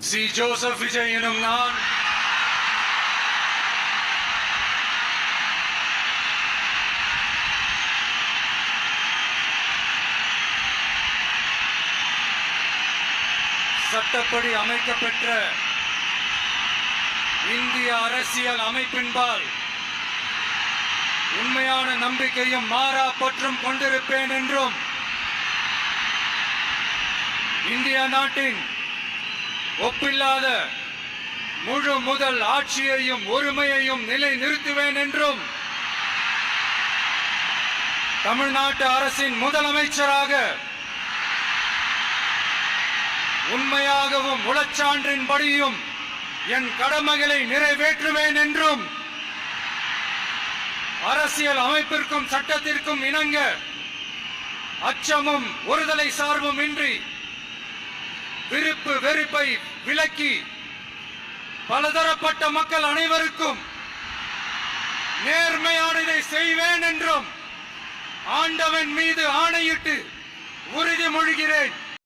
C Joseph Vijay எனும் நான் சட்டப்படி அமைக்கப்பெற்ற இந்திய அரசியல் அமைப்பின்பால் உண்மையான நம்பிக்கையும் மாறா பற்றும் கொண்டிருப்பேன் என்றும் இந்திய நாட்டின் ஒப்பில்லாத முழு முதல் ஆட்சியையும் ஒருமையையும் நிலை நிறுத்துவேன் என்றும் தமிழ்நாட்டு அரசின் முதலமைச்சராக உண்மையாகவும் உளச்சான்றின்படியும் என் கடமைகளை நிறைவேற்றுவேன் என்றும் அரசியல் அமைப்பிற்கும் சட்டத்திற்கும் இணங்க அச்சமும் ஒருதலை சார்பும் இன்றி விருப்பு வெறுப்பை விலக்கி பலதரப்பட்ட மக்கள் அனைவருக்கும் நேர்மையானதை செய்வேன் என்றும் ஆண்டவன் மீது ஆணையிட்டு உறுதிமொழிகிறேன்.